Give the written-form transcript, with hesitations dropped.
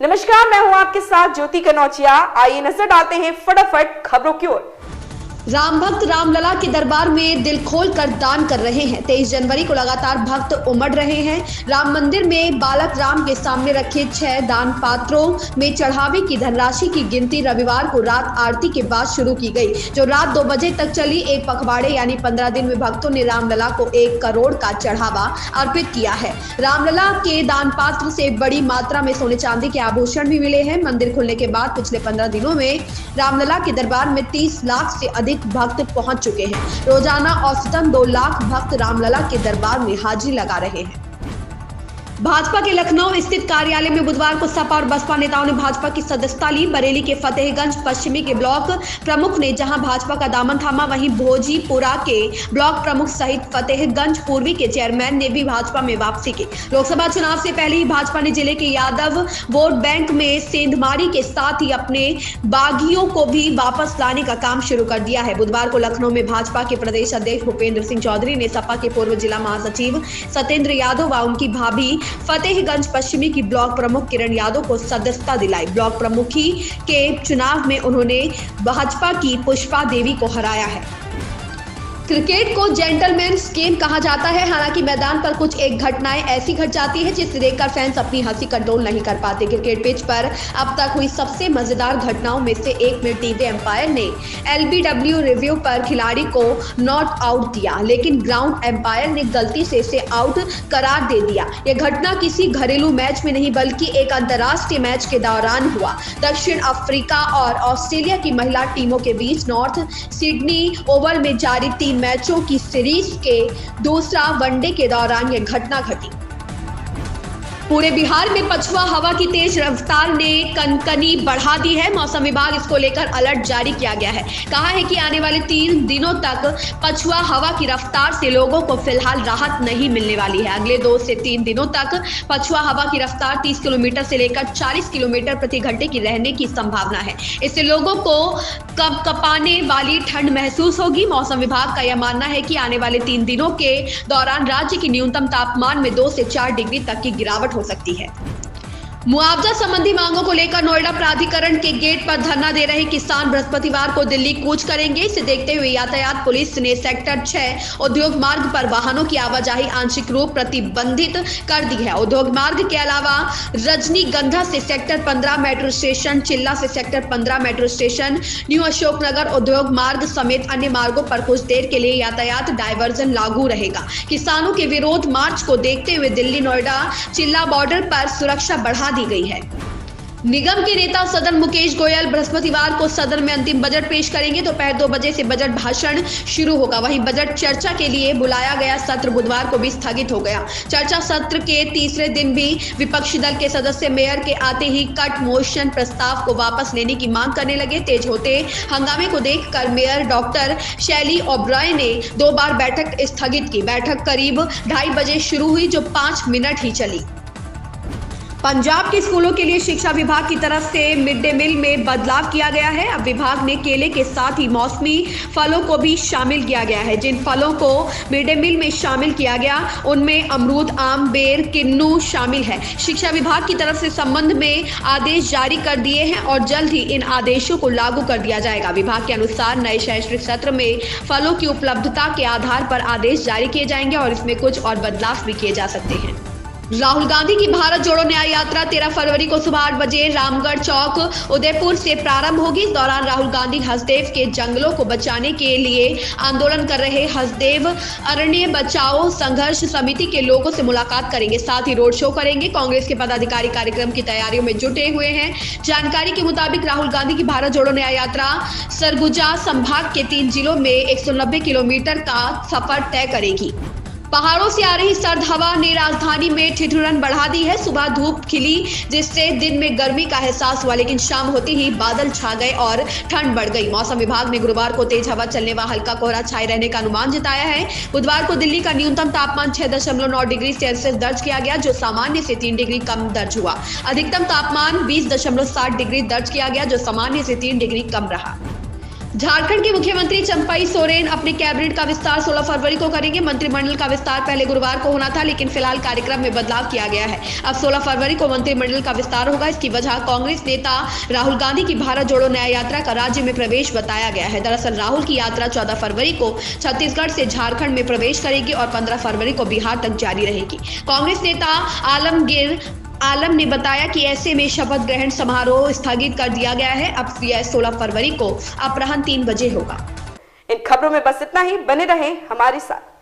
नमस्कार, मैं हूं आपके साथ ज्योति कनौजिया। आइए नजर डालते हैं फटाफट खबरों की ओर। राम भक्त रामलला के दरबार में दिल खोल कर दान कर रहे हैं। 23 जनवरी को लगातार भक्त उमड़ रहे हैं। राम मंदिर में बालक राम के सामने रखे 6 दान पात्रों में चढ़ावे की धनराशि की गिनती रविवार को रात आरती के बाद शुरू की गई, जो रात 2 बजे तक चली। एक पखवाड़े यानी 15 दिन में भक्तों ने रामलला को 1 करोड़ का चढ़ावा अर्पित किया है। रामलला के दान पात्र से बड़ी मात्रा में सोने चांदी के आभूषण भी मिले हैं। मंदिर खुलने के बाद पिछले 15 दिनों में रामलला के दरबार में 30 लाख से अधिक भक्त पहुंच चुके हैं। रोजाना औसतन 2 लाख भक्त रामलला के दरबार में हाजिरी लगा रहे हैं। भाजपा के लखनऊ स्थित कार्यालय में बुधवार को सपा और बसपा नेताओं ने भाजपा की सदस्यता ली। बरेली के फतेहगंज पश्चिमी के ब्लॉक प्रमुख ने जहां भाजपा का दामन थामा, वहीं भोजीपुरा के ब्लॉक प्रमुख सहित फतेहगंज पूर्वी के चेयरमैन ने भी भाजपा में वापसी की। लोकसभा चुनाव से पहले ही भाजपा ने जिले के यादव वोट बैंक में सेंधमारी के साथ ही अपने बागियों को भी वापस लाने का काम शुरू कर दिया है। बुधवार को लखनऊ में भाजपा के प्रदेश अध्यक्ष भूपेंद्र सिंह चौधरी ने सपा के पूर्व जिला महासचिव सत्येंद्र यादव व उनकी भाभी फतेहगंज पश्चिमी की ब्लॉक प्रमुख किरण यादव को सदस्यता दिलाई। ब्लॉक प्रमुखी के चुनाव में उन्होंने भाजपा की पुष्पा देवी को हराया है। क्रिकेट को जेंटलमैन्स गेम कहा जाता है। हालांकि मैदान पर कुछ एक घटनाएं ऐसी घट जाती है जिसे देखकर फैंस अपनी हंसी कंट्रोल नहीं कर पाते। क्रिकेट पिच पर अब तक हुई सबसे मजेदार घटनाओं में से एक में टीवी एम्पायर ने LBW रिव्यू पर खिलाड़ी को नॉट आउट दिया, लेकिन ग्राउंड एम्पायर ने गलती से इसे आउट करार दे दिया। यह घटना किसी घरेलू मैच में नहीं बल्कि एक अंतर्राष्ट्रीय मैच के दौरान हुआ। दक्षिण अफ्रीका और ऑस्ट्रेलिया की महिला टीमों के बीच नॉर्थ सिडनी ओवल में जारी 3 मैचों की सीरीज के दूसरा वनडे के दौरान यह घटना घटी। पूरे बिहार में पछुआ हवा की तेज रफ्तार ने कनकनी बढ़ा दी है। मौसम विभाग इसको लेकर अलर्ट जारी किया गया है। कहा है कि आने वाले 3 दिनों तक पछुआ हवा की रफ्तार से लोगों को फिलहाल राहत नहीं मिलने वाली है। अगले 2 से 3 दिनों तक पछुआ हवा की रफ्तार 30 किलोमीटर से लेकर 40 किलोमीटर प्रति घंटे की रहने की संभावना है। इससे लोगों को कपकपाने वाली ठंड महसूस होगी। मौसम विभाग का यह मानना है कि आने वाले 3 दिनों के दौरान राज्य की न्यूनतम तापमान में 2 से 4 डिग्री तक की गिरावट हो सकती है। मुआवजा संबंधी मांगों को लेकर नोएडा प्राधिकरण के गेट पर धरना दे रहे किसान बृहस्पतिवार को दिल्ली कूच करेंगे। इसे देखते हुए यातायात पुलिस ने सेक्टर 6 उद्योग मार्ग पर वाहनों की आवाजाही आंशिक रूप प्रतिबंधित कर दी है। उद्योग मार्ग के अलावा रजनीगंधा से सेक्टर 15 मेट्रो स्टेशन, चिल्ला से sector 15 metro station, new Ashoknagar उद्योग मार्ग समेत अन्य मार्गों पर कुछ देर के लिए यातायात डायवर्जन लागू रहेगा। किसानों के विरोध मार्च को देखते हुए दिल्ली नोएडा चिल्ला बॉर्डर पर सुरक्षा बढ़ा दी गई है। निगम के नेता सदन मुकेश गोयल बृहस्पतिवार को सदन में अंतिम बजट पेश करेंगे। दोपहर 2 बजे से बजट भाषण शुरू होगा। वहीं बजट चर्चा के लिए बुलाया गया सत्र बुधवार को भी स्थगित हो गया। चर्चा सत्र के तीसरे दिन भी विपक्षी दल के सदस्य मेयर के आते ही कट मोशन प्रस्ताव को वापस लेने की मांग करने लगे। तेज होते हंगामे को देखकर मेयर डॉक्टर शैली ओब्रॉय ने 2 बार बैठक स्थगित की। बैठक करीब 2:30 बजे शुरू हुई, जो 5 मिनट ही चली। पंजाब के स्कूलों के लिए शिक्षा विभाग की तरफ से मिड डे मील में बदलाव किया गया है। अब विभाग ने केले के साथ ही मौसमी फलों को भी शामिल किया गया है। जिन फलों को मिड डे मील में शामिल किया गया उनमें अमरूद, आम, बेर, किन्नू शामिल है। शिक्षा विभाग की तरफ से संबंध में आदेश जारी कर दिए हैं और जल्द ही इन आदेशों को लागू कर दिया जाएगा। विभाग के अनुसार नए शैक्षणिक सत्र में फलों की उपलब्धता के आधार पर आदेश जारी किए जाएंगे और इसमें कुछ और बदलाव भी किए जा सकते हैं। राहुल गांधी की भारत जोड़ो न्याय यात्रा 13 फरवरी को सुबह 8 बजे रामगढ़ चौक उदयपुर से प्रारंभ होगी। इस दौरान राहुल गांधी हसदेव के जंगलों को बचाने के लिए आंदोलन कर रहे हसदेव अरण्य बचाओ संघर्ष समिति के लोगों से मुलाकात करेंगे, साथ ही रोड शो करेंगे। कांग्रेस के पदाधिकारी कार्यक्रम की तैयारियों में जुटे हुए हैं। जानकारी के मुताबिक राहुल गांधी की भारत जोड़ो न्याय यात्रा सरगुजा संभाग के 3 जिलों में 190 किलोमीटर का सफर तय करेगी। पहाड़ों से आ रही सर्द हवा ने राजधानी में ठिठुरन बढ़ा दी है। सुबह धूप खिली जिससे दिन में गर्मी का एहसास हुआ, लेकिन शाम होते ही बादल छा गए और ठंड बढ़ गई। मौसम विभाग ने गुरुवार को तेज हवा चलने व हल्का कोहरा छाए रहने का अनुमान जताया है। बुधवार को दिल्ली का न्यूनतम तापमान 6.9 डिग्री सेल्सियस दर्ज किया गया, जो सामान्य से 3 डिग्री कम दर्ज हुआ। अधिकतम तापमान 20.7 डिग्री दर्ज किया गया, जो सामान्य से 3 डिग्री कम रहा। झारखंड के मुख्यमंत्री चंपई सोरेन अपने कैबिनेट का विस्तार 16 फरवरी को करेंगे। मंत्रिमंडल का विस्तार पहले गुरुवार को होना था, लेकिन फिलहाल कार्यक्रम में बदलाव किया गया है। अब 16 फरवरी को मंत्रिमंडल का विस्तार होगा। इसकी वजह कांग्रेस नेता राहुल गांधी की भारत जोड़ो न्याय यात्रा का राज्य में प्रवेश बताया गया है। दरअसल राहुल की यात्रा 14 फरवरी को छत्तीसगढ़ से झारखंड में प्रवेश करेगी और 15 फरवरी को बिहार तक जारी रहेगी। कांग्रेस नेता आलमगीर आलम ने बताया कि ऐसे में शपथ ग्रहण समारोह स्थगित कर दिया गया है। अब यह 16 फरवरी को अपराह्न 3 बजे होगा। इन खबरों में बस इतना ही। बने रहें हमारे साथ।